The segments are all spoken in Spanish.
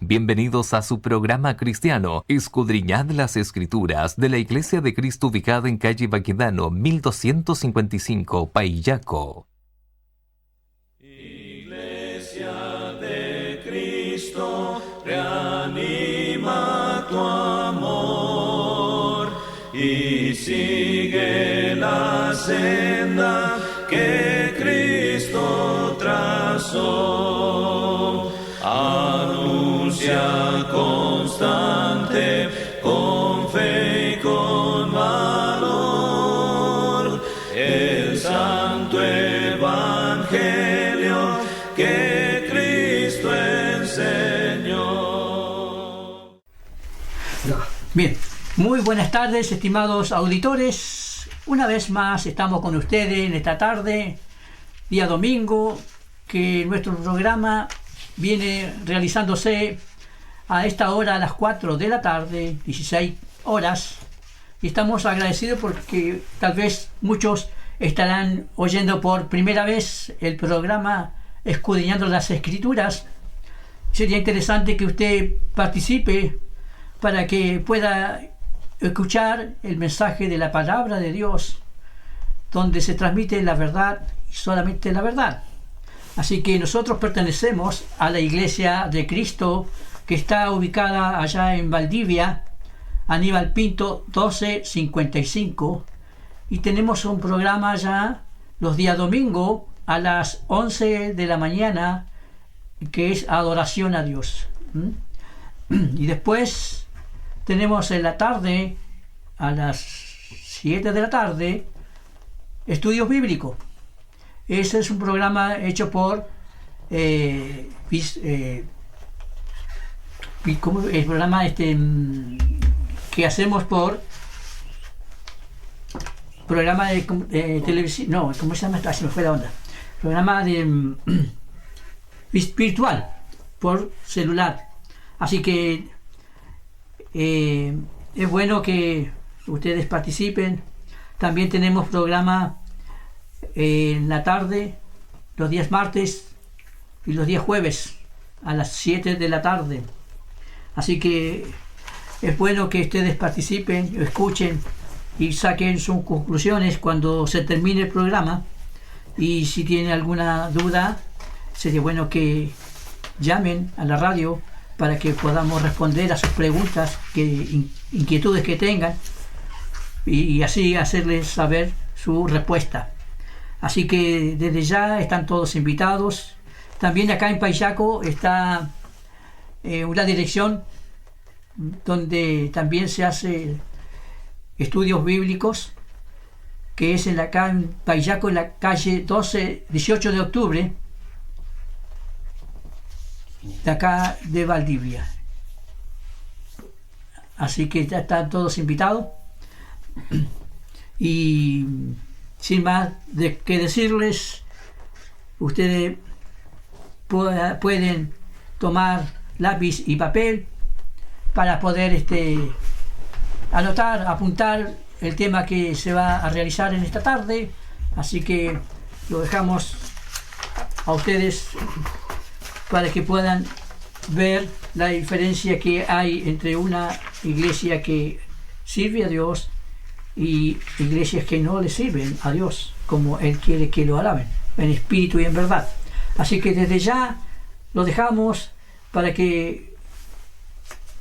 Bienvenidos a su programa cristiano, Escudriñad las Escrituras, de la Iglesia de Cristo ubicada en calle Baquedano, 1255, Paillaco. Iglesia de Cristo, reanima tu amor y sigue la senda que Cristo trazó. Anuncia constante, con fe y con valor, el santo evangelio que Cristo enseñó. Bien, muy buenas tardes, estimados auditores. Una vez más estamos con ustedes en esta tarde, día domingo, que nuestro programa viene realizándose a esta hora, a las 4 de la tarde, 16 horas. Y estamos agradecidos porque tal vez muchos estarán oyendo por primera vez el programa Escudriñando las Escrituras. Sería interesante que usted participe para que pueda escuchar el mensaje de la palabra de Dios, donde se transmite la verdad y solamente la verdad. Así que nosotros pertenecemos a la Iglesia de Cristo, que está ubicada allá en Valdivia, Aníbal Pinto 1255, y tenemos un programa allá los días domingos a las 11 de la mañana, que es adoración a Dios. Y después tenemos en la tarde, a las 7 de la tarde, estudios bíblicos. Ese es un programa hecho por el programa que hacemos por programa de televisión. No, ¿cómo se llama? Se me fue la onda. Programa de virtual por celular. Así que es bueno que ustedes participen. También tenemos programa en la tarde, los días martes y los días jueves a las 7 de la tarde. Así que es bueno que ustedes participen, escuchen y saquen sus conclusiones cuando se termine el programa. Y si tienen alguna duda, sería bueno que llamen a la radio para que podamos responder a sus preguntas, inquietudes que tengan, y así hacerles saber su respuesta. Así que desde ya están todos invitados. También acá en Paillaco está una dirección donde también se hace estudios bíblicos, que es acá en Paillaco, en la calle 18 de octubre, de acá de Valdivia. Así que ya están todos invitados. Y sin más que decirles, ustedes pueden tomar lápiz y papel para poder anotar, apuntar el tema que se va a realizar en esta tarde. Así que lo dejamos a ustedes para que puedan ver la diferencia que hay entre una iglesia que sirve a Dios y iglesias que no le sirven a Dios como Él quiere que lo alaben, en espíritu y en verdad. Así que desde ya lo dejamos para que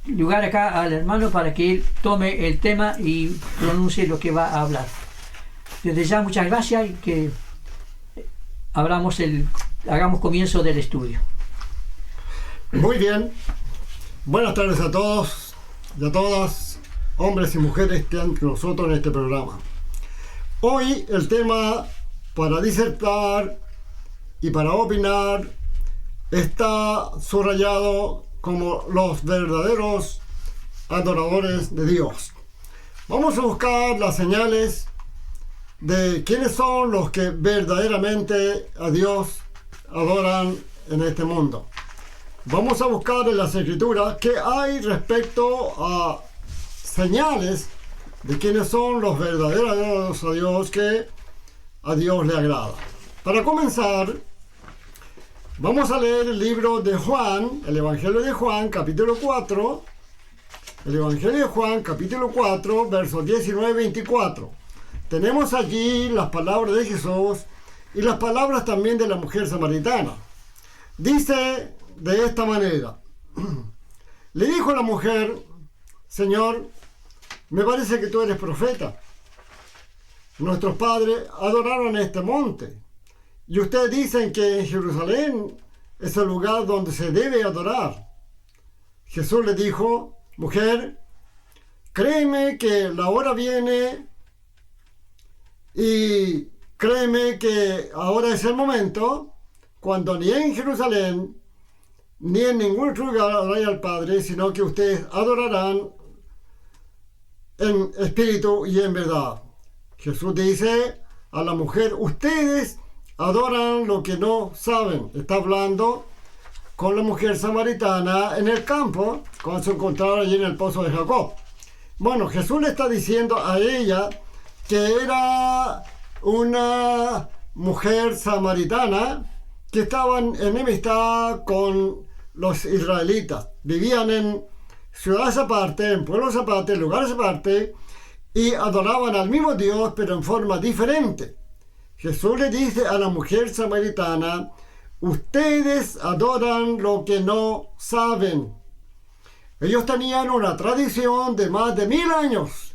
lugar acá al hermano para que él tome el tema y pronuncie lo que va a hablar. Desde ya muchas gracias y que hagamos comienzo del estudio. Muy bien, buenas tardes a todos y a todas, hombres y mujeres que están con nosotros en este programa. Hoy el tema para disertar y para opinar está subrayado como los verdaderos adoradores de Dios. Vamos a buscar las señales de quiénes son los que verdaderamente a Dios adoran en este mundo. Vamos a buscar en las Escrituras qué hay respecto a señales de quiénes son los verdaderos a Dios que a Dios le agrada. Para comenzar, Vamos a leer el libro de Juan, el Evangelio de Juan, capítulo 4. El Evangelio de Juan, capítulo 4, versos 19 y 24. Tenemos allí las palabras de Jesús y las palabras también de la mujer samaritana. Dice de esta manera: le dijo la mujer: Señor, me parece que tú eres profeta. Nuestros padres adoraron este monte, y ustedes dicen que en Jerusalén es el lugar donde se debe adorar. Jesús le dijo: mujer, créeme que la hora viene, y créeme que ahora es el momento cuando ni en Jerusalén ni en ningún otro lugar adorarán al Padre, sino que ustedes adorarán en espíritu y en verdad. Jesús dice a la mujer: ustedes adoran lo que no saben. Está hablando con la mujer samaritana en el campo, cuando se encontraron allí en el pozo de Jacob. Bueno, Jesús le está diciendo a ella que era una mujer samaritana que estaba en enemistad con los israelitas. Vivían en ciudades aparte, en pueblos aparte, en lugares aparte, y adoraban al mismo Dios, pero en forma diferente. Jesús le dice a la mujer samaritana: ustedes adoran lo que no saben. Ellos tenían una tradición de más de 1000 años,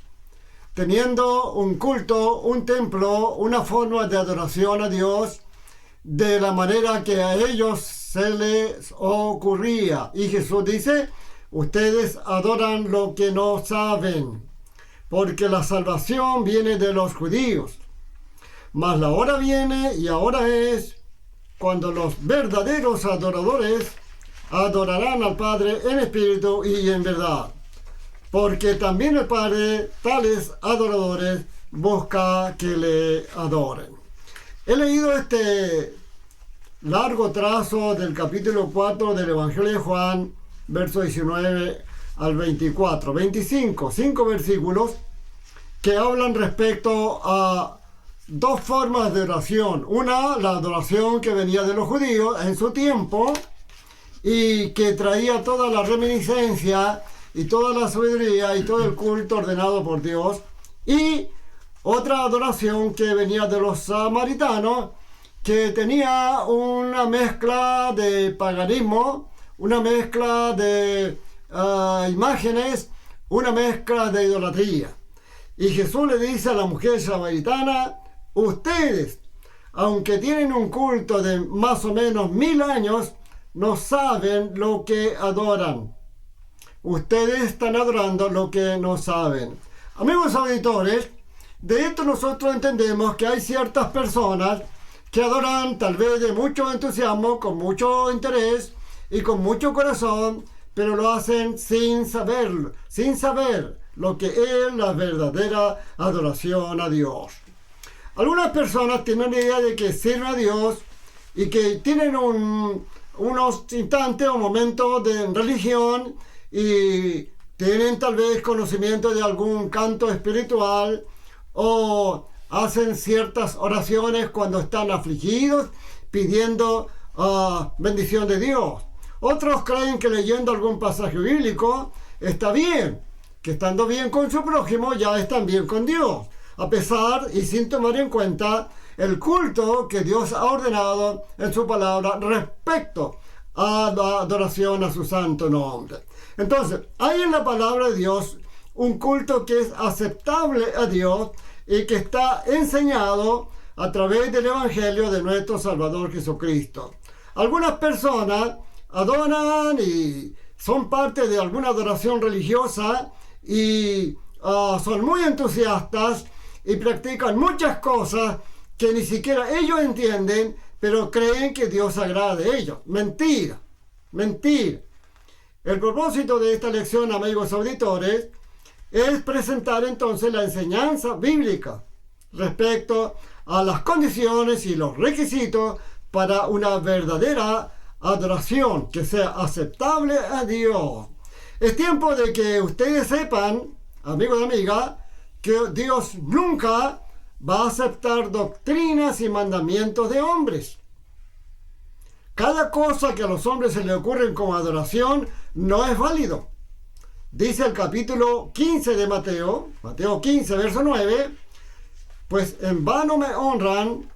teniendo un culto, un templo, una forma de adoración a Dios, de la manera que a ellos se les ocurría. Y Jesús dice: ustedes adoran lo que no saben, porque la salvación viene de los judíos. Mas la hora viene, y ahora es, cuando los verdaderos adoradores adorarán al Padre en espíritu y en verdad, porque también el Padre tales adoradores busca que le adoren. He leído este largo trazo del capítulo 4 del Evangelio de Juan, versos 19 al 24, 25, 5 versículos que hablan respecto a dos formas de oración. Una, la adoración que venía de los judíos en su tiempo y que traía toda la reminiscencia y toda la sabiduría y todo el culto ordenado por Dios. Y otra adoración que venía de los samaritanos, que tenía una mezcla de paganismo, una mezcla de imágenes, una mezcla de idolatría. Y Jesús le dice a la mujer samaritana: ustedes, aunque tienen un culto de más o menos 1000 años, no saben lo que adoran. Ustedes están adorando lo que no saben. Amigos auditores, de esto nosotros entendemos que hay ciertas personas que adoran tal vez de mucho entusiasmo, con mucho interés y con mucho corazón, pero lo hacen sin saber lo que es la verdadera adoración a Dios. Algunas personas tienen la idea de que sirven a Dios y que tienen unos instantes o momentos de religión y tienen tal vez conocimiento de algún canto espiritual, o hacen ciertas oraciones cuando están afligidos pidiendo bendición de Dios. Otros creen que leyendo algún pasaje bíblico está bien, que estando bien con su prójimo ya están bien con Dios, a pesar y sin tomar en cuenta el culto que Dios ha ordenado en su palabra respecto a la adoración a su santo nombre. Entonces, hay en la palabra de Dios un culto que es aceptable a Dios y que está enseñado a través del Evangelio de nuestro Salvador Jesucristo. Algunas personas adoran y son parte de alguna adoración religiosa y son muy entusiastas y practican muchas cosas que ni siquiera ellos entienden, pero creen que Dios agrada de ellos. Mentira, mentira. El propósito de esta lección, amigos auditores, es presentar entonces la enseñanza bíblica respecto a las condiciones y los requisitos para una verdadera adoración que sea aceptable a Dios. Es tiempo de que ustedes sepan, amigos y amigas, que Dios nunca va a aceptar doctrinas y mandamientos de hombres. cada cosa que a los hombres se le ocurre como adoración no es válido. Dice el capítulo 15 de Mateo 15, verso 9, pues en vano me honran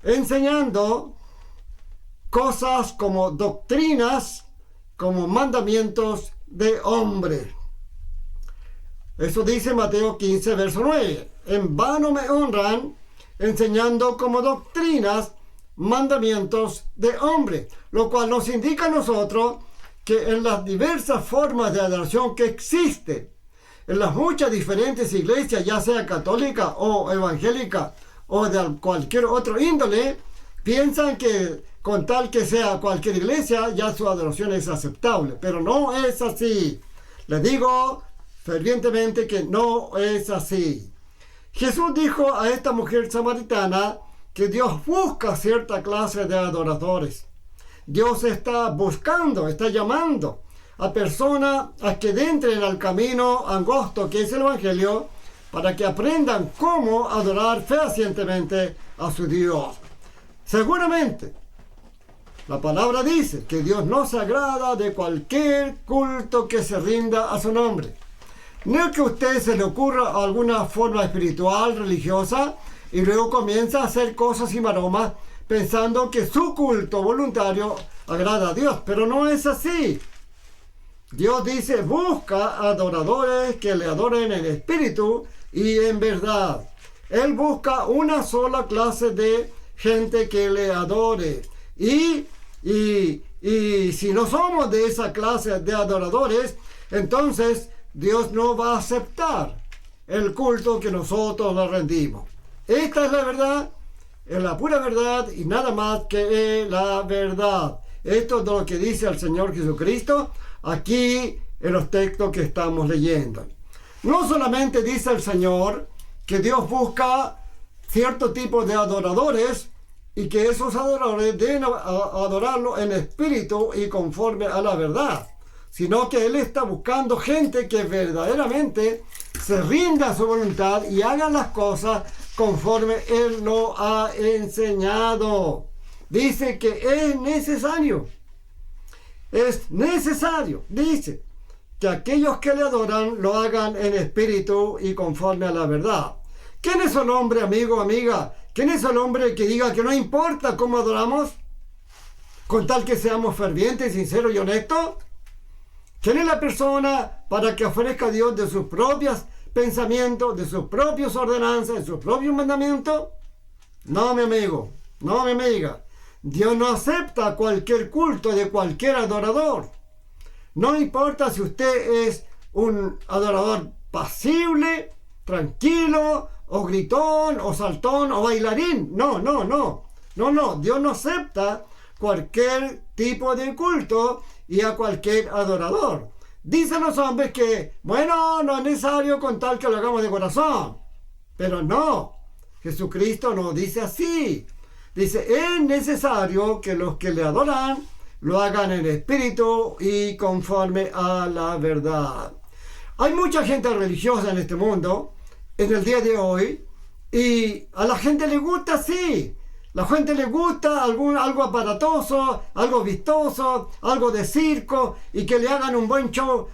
enseñando cosas como doctrinas, como mandamientos de hombre. Eso dice Mateo 15, verso 9. En vano me honran enseñando como doctrinas, mandamientos de hombre. Lo cual nos indica a nosotros que en las diversas formas de adoración que existen, en las muchas diferentes iglesias, ya sea católica o evangélica o de cualquier otro índole, piensan que con tal que sea cualquier iglesia, ya su adoración es aceptable. Pero no es así. Les digo fervientemente que no es así. Jesús dijo a esta mujer samaritana que Dios busca cierta clase de adoradores. Dios está buscando, está llamando a personas a que entren al camino angosto que es el Evangelio, para que aprendan cómo adorar fehacientemente a su Dios. Seguramente, la palabra dice que Dios no se agrada de cualquier culto que se rinda a su nombre. No es que a usted se le ocurra alguna forma espiritual, religiosa, y luego comienza a hacer cosas y maromas pensando que su culto voluntario agrada a Dios, pero no es así. Dios dice, busca adoradores que le adoren en espíritu y en verdad. Él busca una sola clase de gente que le adore. Y si no somos de esa clase de adoradores, entonces Dios no va a aceptar el culto que nosotros le rendimos. Esta es la verdad, es la pura verdad y nada más que la verdad. Esto es lo que dice el Señor Jesucristo aquí en los textos que estamos leyendo. No solamente dice el Señor que Dios busca cierto tipo de adoradores y que esos adoradores deben adorarlo en espíritu y conforme a la verdad, sino que Él está buscando gente que verdaderamente se rinda a su voluntad y haga las cosas conforme Él lo ha enseñado. Dice que es necesario, dice, que aquellos que le adoran lo hagan en espíritu y conforme a la verdad. ¿Quién es el hombre, amigo, amiga? ¿Quién es el hombre que diga que no importa cómo adoramos, con tal que seamos fervientes, sinceros y honestos? ¿Quién es la persona para que ofrezca a Dios de sus propios pensamientos, de sus propias ordenanzas, de sus propios mandamientos? No, mi amigo, no, mi amiga. Dios no acepta cualquier culto de cualquier adorador. No importa si usted es un adorador pasible, tranquilo, o gritón, o saltón, o bailarín. No. Dios no acepta cualquier tipo de culto y a cualquier adorador. Dicen los hombres que, bueno, no es necesario con tal que lo hagamos de corazón. Pero no, Jesucristo no dice así. Dice, es necesario que los que le adoran lo hagan en espíritu y conforme a la verdad. Hay mucha gente religiosa en este mundo, en el día de hoy, y a la gente le gusta así. La gente le gusta algo aparatoso, algo vistoso, algo de circo, y que le hagan un buen show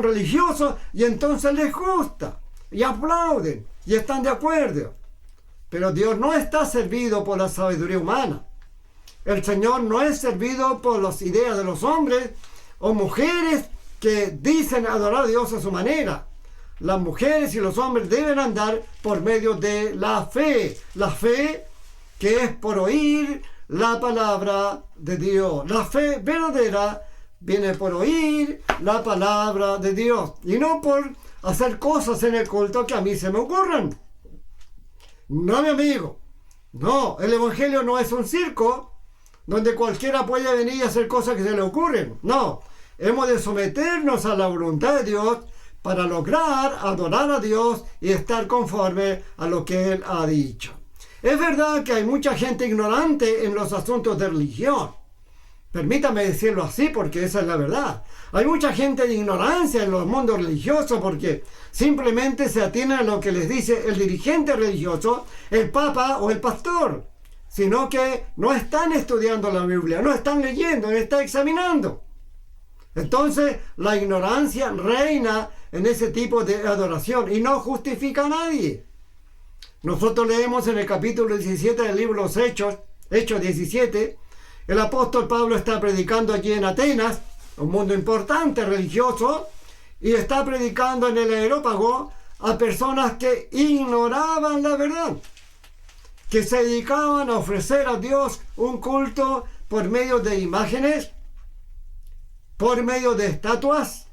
religioso, y entonces les gusta, y aplauden, y están de acuerdo. Pero Dios no está servido por la sabiduría humana. El Señor no es servido por las ideas de los hombres o mujeres que dicen adorar a Dios a su manera. Las mujeres y los hombres deben andar por medio de la fe. La fe que es por oír la palabra de Dios. La fe verdadera viene por oír la palabra de Dios y no por hacer cosas en el culto que a mí se me ocurran. No, mi amigo. No, el Evangelio no es un circo donde cualquiera puede venir y hacer cosas que se le ocurren. No, hemos de someternos a la voluntad de Dios para lograr adorar a Dios y estar conforme a lo que Él ha dicho. Es verdad que hay mucha gente ignorante en los asuntos de religión. Permítame decirlo así porque esa es la verdad. Hay mucha gente de ignorancia en los mundos religiosos porque simplemente se atienen a lo que les dice el dirigente religioso, el papa o el pastor. sino que no están estudiando la Biblia, no están leyendo, no están examinando. Entonces la ignorancia reina en ese tipo de adoración y no justifica a nadie. Nosotros leemos en el capítulo 17 del libro Los Hechos 17, el apóstol Pablo está predicando allí en Atenas, un mundo importante, religioso, y está predicando en el Areópago a personas que ignoraban la verdad, que se dedicaban a ofrecer a Dios un culto por medio de imágenes, por medio de estatuas,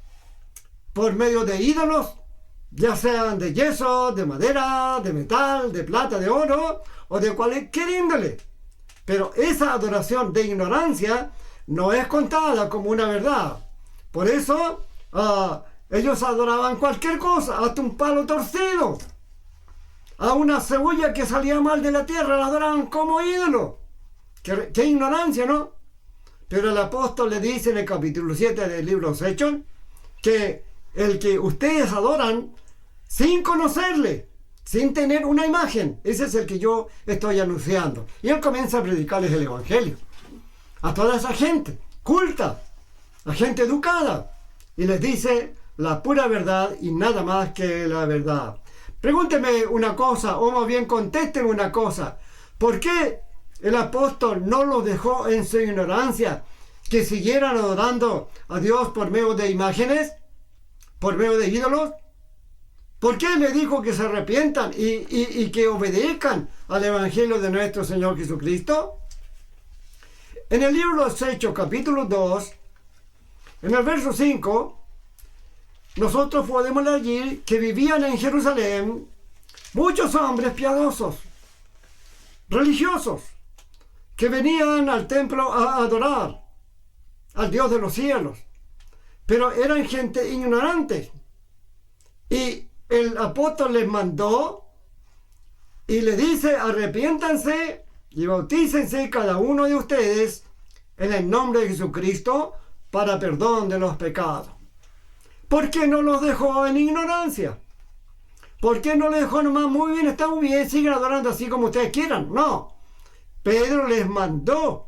por medio de ídolos, ya sean de yeso, de madera, de metal, de plata, de oro o de cualquier índole. Pero esa adoración de ignorancia no es contada como una verdad. Por eso ellos adoraban cualquier cosa, hasta un palo torcido, a una cebolla que salía mal de la tierra, la adoraban como ídolo. ¿Qué ignorancia, no? Pero el apóstol le dice en el capítulo 7 del libro Los Hechos que el que ustedes adoran sin conocerle, sin tener una imagen, ese es el que yo estoy anunciando. Y él comienza a predicarles el evangelio a toda esa gente culta, a gente educada, y les dice la pura verdad y nada más que la verdad. Pregúnteme una cosa, o más bien contésteme una cosa: ¿por qué el apóstol no los dejó en su ignorancia que siguieran adorando a Dios por medio de imágenes, por medio de ídolos? ¿Por qué le dijo que se arrepientan y que obedezcan al evangelio de nuestro Señor Jesucristo? En el libro de los Hechos, capítulo 2, en el verso 5, nosotros podemos leer allí que vivían en Jerusalén muchos hombres piadosos, religiosos, que venían al templo a adorar al Dios de los cielos, pero eran gente ignorante. Y el apóstol les mandó y le dice: arrepiéntanse y bautícense cada uno de ustedes en el nombre de Jesucristo para perdón de los pecados. ¿Por qué no los dejó en ignorancia? ¿Por qué no les dejó nomás muy bien, está muy bien, sigan adorando así como ustedes quieran? No. Pedro les mandó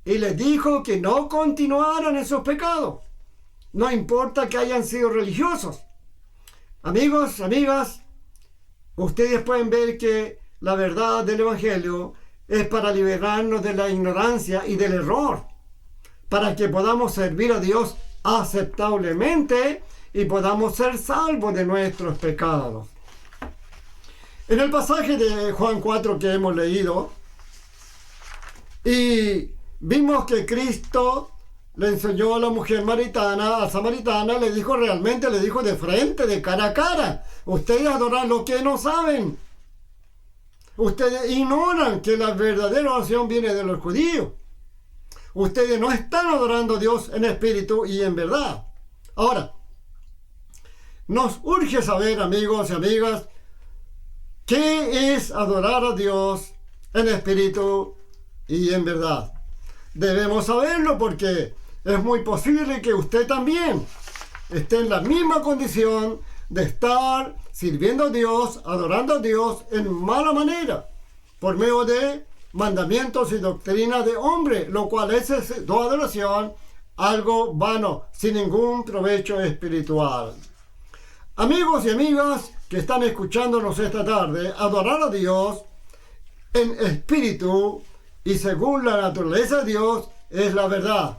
y les dijo que no continuaran en sus pecados, no importa que hayan sido religiosos. Amigos, amigas, ustedes pueden ver que la verdad del Evangelio es para liberarnos de la ignorancia y del error, para que podamos servir a Dios aceptablemente y podamos ser salvos de nuestros pecados. En el pasaje de Juan 4 que hemos leído, y vimos que Cristo le enseñó a la mujer samaritana, le dijo de frente, de cara a cara: ustedes adoran lo que no saben. Ustedes ignoran que la verdadera oración viene de los judíos. Ustedes no están adorando a Dios en espíritu y en verdad. Ahora, nos urge saber, amigos y amigas, ¿qué es adorar a Dios en espíritu y en verdad? Debemos saberlo porque es muy posible que usted también esté en la misma condición de estar sirviendo a Dios, adorando a Dios en mala manera, por medio de mandamientos y doctrinas de hombre, lo cual es tu adoración algo vano, sin ningún provecho espiritual. Amigos y amigas que están escuchándonos esta tarde, adorar a Dios en espíritu y según la naturaleza de Dios es la verdad.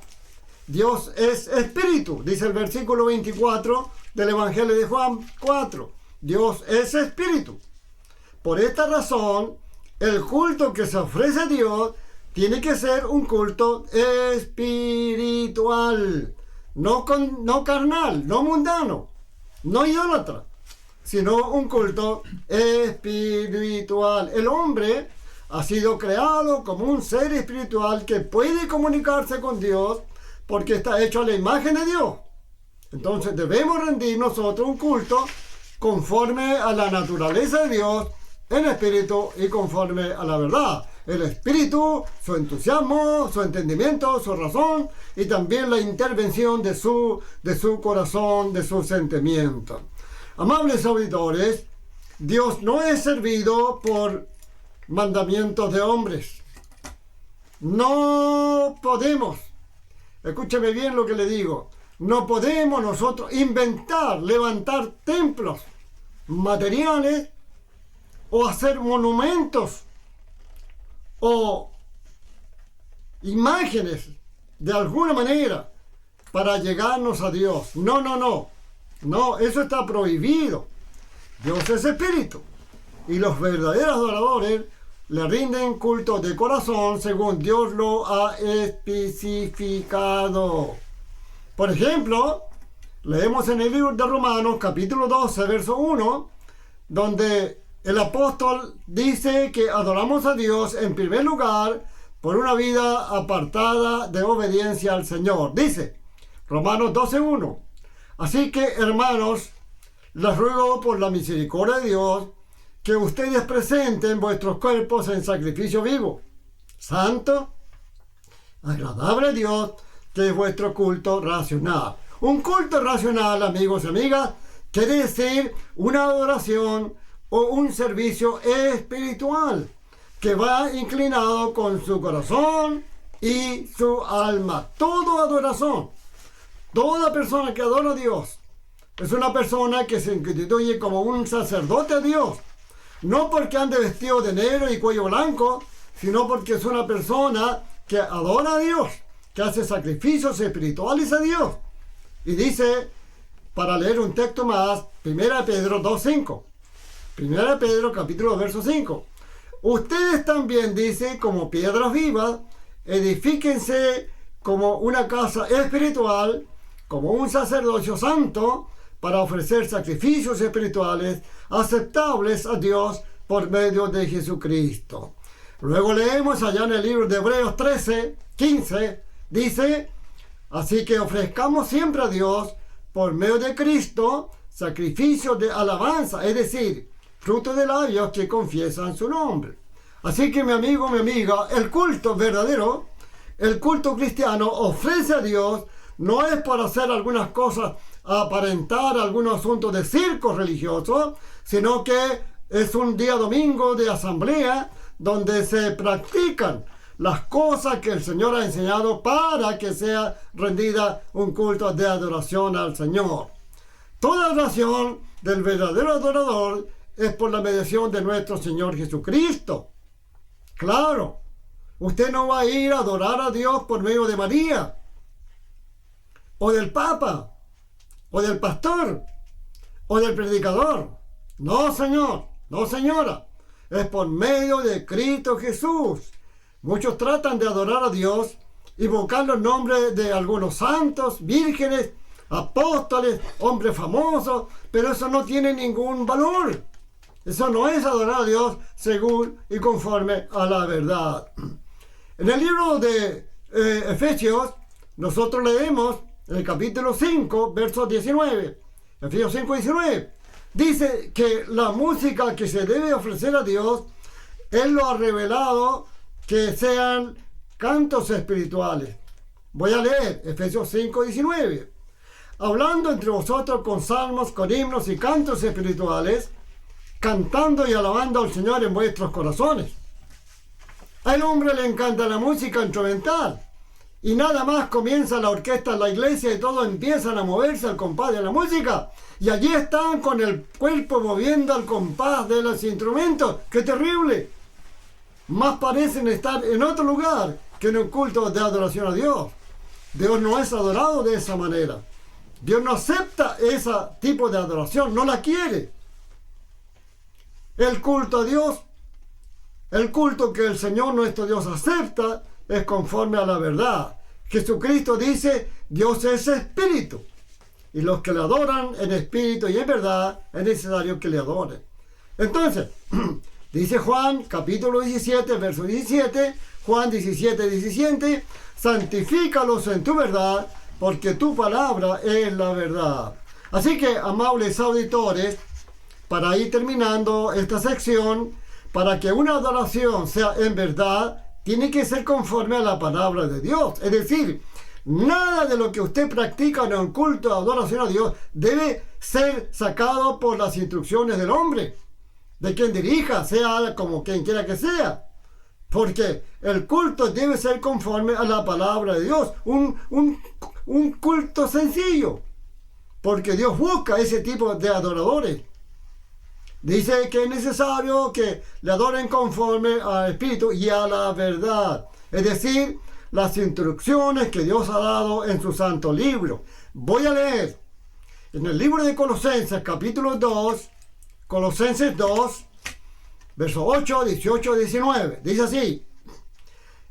Dios es espíritu, dice el versículo 24 del Evangelio de Juan 4. Dios es espíritu. Por esta razón, el culto que se ofrece a Dios tiene que ser un culto espiritual, no carnal, no mundano, no idólatra, sino un culto espiritual. El hombre ha sido creado como un ser espiritual que puede comunicarse con Dios porque está hecho a la imagen de Dios. Entonces debemos rendir nosotros un culto conforme a la naturaleza de Dios, en espíritu y conforme a la verdad. El espíritu, su entusiasmo, su entendimiento, su razón y también la intervención de su corazón, de sus sentimientos. Amables auditores, Dios no es servido por mandamientos de hombres. no podemos, escúcheme bien lo que le digo, no podemos nosotros inventar, levantar templos materiales o hacer monumentos o imágenes de alguna manera para llegarnos a Dios. No, no, no. No, eso está prohibido. Dios es espíritu y los verdaderos adoradores le rinden culto de corazón según Dios lo ha especificado. Por ejemplo, leemos en el libro de Romanos capítulo 12, verso 1, donde el apóstol dice que adoramos a Dios en primer lugar por una vida apartada de obediencia al Señor. Dice Romanos 12:1. Así que, hermanos, les ruego por la misericordia de Dios que ustedes presenten vuestros cuerpos en sacrificio vivo, santo, agradable a Dios, que es vuestro culto racional. Un culto racional, amigos y amigas, quiere decir una adoración o un servicio espiritual que va inclinado con su corazón y su alma. Toda adoración, toda persona que adora a Dios es una persona que se constituye como un sacerdote a Dios, no porque ande vestido de negro y cuello blanco, sino porque es una persona que adora a Dios, que hace sacrificios espirituales a Dios. Y dice, para leer un texto más, 1 Pedro 2:5. 1 Pedro capítulo verso 5. Ustedes también, dice, como piedras vivas, edifíquense como una casa espiritual, como un sacerdocio santo, para ofrecer sacrificios espirituales aceptables a Dios por medio de Jesucristo. Luego leemos allá en el libro de Hebreos 13:15, dice, así que ofrezcamos siempre a Dios, por medio de Cristo, sacrificios de alabanza, es decir, fruto de labios que confiesan su nombre. Así que mi amigo, mi amiga, el culto verdadero, el culto cristiano ofrece a Dios, no es para hacer algunas cosas, aparentar algunos asuntos de circo religioso, sino que es un día domingo de asamblea donde se practican las cosas que el Señor ha enseñado para que sea rendida un culto de adoración al Señor. Toda adoración del verdadero adorador es por la mediación de nuestro Señor Jesucristo. Claro, usted no va a ir a adorar a Dios por medio de María, o del Papa, o del pastor, o del predicador. No, señor, no, señora. Es por medio de Cristo Jesús. Muchos tratan de adorar a Dios invocando el nombre de algunos santos, vírgenes, apóstoles, hombres famosos, pero eso no tiene ningún valor. Eso no es adorar a Dios según y conforme a la verdad. En el libro de Efesios, nosotros leemos en el capítulo 5, verso 19. Efesios 5:19. Dice que la música que se debe ofrecer a Dios, Él lo ha revelado que sean cantos espirituales. Voy a leer Efesios 5:19. Hablando entre vosotros con salmos, con himnos y cantos espirituales, cantando y alabando al Señor en vuestros corazones. Al hombre le encanta la música instrumental y nada más comienza la orquesta en la iglesia y todos empiezan a moverse al compás de la música y allí están con el cuerpo moviendo al compás de los instrumentos. ¡Qué terrible! Más parecen estar en otro lugar que en un culto de adoración a Dios. Dios no es adorado de esa manera. Dios no acepta ese tipo de adoración, no la quiere. El culto a Dios, el culto que el Señor nuestro Dios acepta, es conforme a la verdad. Jesucristo dice, Dios es espíritu, y los que le adoran en espíritu y en verdad, es necesario que le adoren. Entonces, dice Juan, capítulo 17, verso 17, Juan 17:17, santifícalos en tu verdad, porque tu palabra es la verdad. Así que, amables auditores, para ir terminando esta sección, para que una adoración sea en verdad, tiene que ser conforme a la palabra de Dios. Es decir, nada de lo que usted practica en un culto de adoración a Dios debe ser sacado por las instrucciones del hombre, de quien dirija, sea como quien quiera que sea. Porque el culto debe ser conforme a la palabra de Dios. Un culto sencillo. Porque Dios busca ese tipo de adoradores. Dice que es necesario que le adoren conforme al Espíritu y a la verdad. Es decir, las instrucciones que Dios ha dado en su santo libro. Voy a leer en el libro de Colosenses, capítulo 2, Colosenses 2, versos 8, 18, 19. Dice así: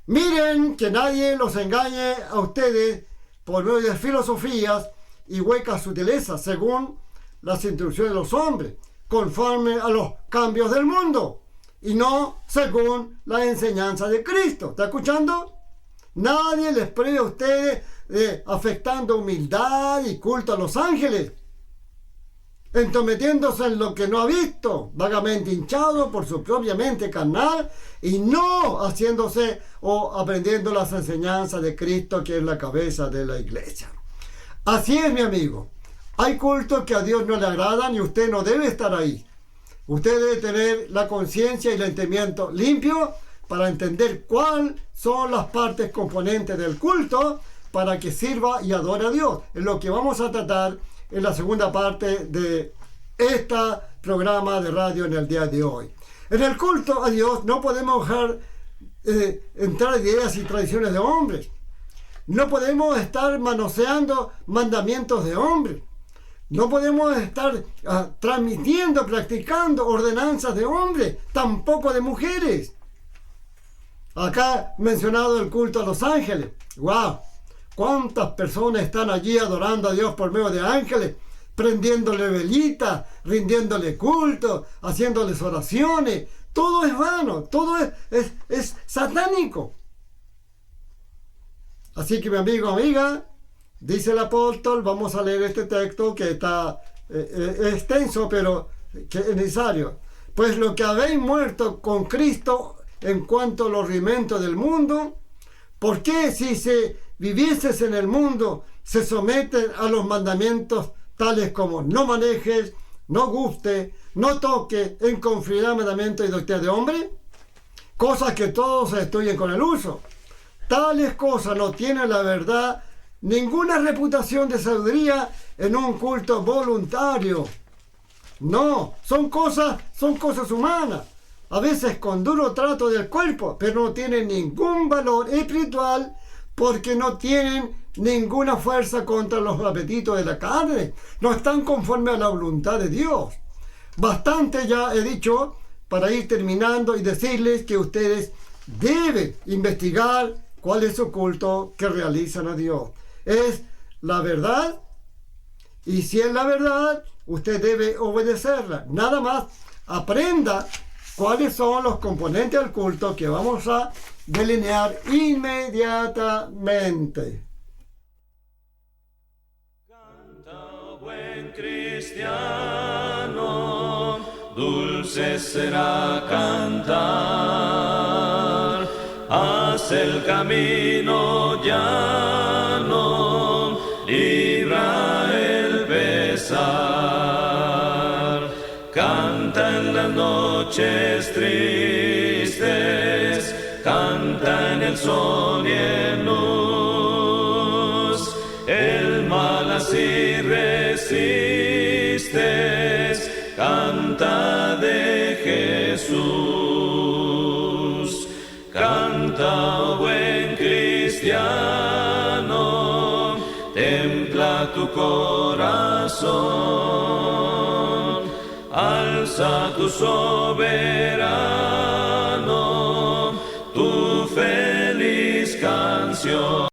miren que nadie los engañe a ustedes por medio de filosofías y huecas sutilezas, según las instrucciones de los hombres, conforme a los cambios del mundo, y no según la enseñanza de Cristo. ¿Está escuchando? Nadie les pruebe a ustedes afectando humildad y culto a los ángeles, entrometiéndose en lo que no ha visto, vagamente hinchado por su propia mente carnal, y no haciéndose o aprendiendo las enseñanzas de Cristo, que es la cabeza de la iglesia. Así es, mi amigo. Hay cultos que a Dios no le agradan y usted no debe estar ahí. Usted debe tener la conciencia y el entendimiento limpio para entender cuáles son las partes componentes del culto para que sirva y adore a Dios. Es lo que vamos a tratar en la segunda parte de este programa de radio en el día de hoy. En el culto a Dios no podemos dejar entrar ideas y tradiciones de hombres. No podemos estar manoseando mandamientos de hombres. No podemos estar transmitiendo, practicando ordenanzas de hombres, tampoco de mujeres. Acá mencionado el culto a los ángeles. ¡Wow! ¿Cuántas personas están allí adorando a Dios por medio de ángeles? Prendiéndole velitas, rindiéndole culto, haciéndoles oraciones. Todo es vano, todo es satánico. Así que, mi amigo, amiga, dice el apóstol, vamos a leer este texto que está extenso, pero que es necesario. Pues lo que habéis muerto con Cristo en cuanto a los rudimentos del mundo, ¿por qué si se vivieses en el mundo se someten a los mandamientos tales como no manejes, no guste, no toque, en conformidad, mandamiento y doctrina de hombre? Cosas que todos se destruyen con el uso. Tales cosas no tienen, la verdad, ninguna reputación de sabiduría en un culto voluntario. No, son cosas humanas, a veces con duro trato del cuerpo, pero no tienen ningún valor espiritual porque no tienen ninguna fuerza contra los apetitos de la carne. No están conformes a la voluntad de Dios. Bastante ya he dicho para ir terminando y decirles que ustedes deben investigar cuál es su culto que realizan a Dios. ¿Es la verdad? Y si es la verdad, usted debe obedecerla. Nada más aprenda cuáles son los componentes del culto que vamos a delinear inmediatamente. Canta, buen cristiano, dulce será cantar. Haz el camino llano, libra el pesar. Canta en las noches tristes, canta en el sol y en luz. El mal así resistes, canta de Jesús. Canta, buen cristiano, templa tu corazón, alza tu soberano, tu feliz canción.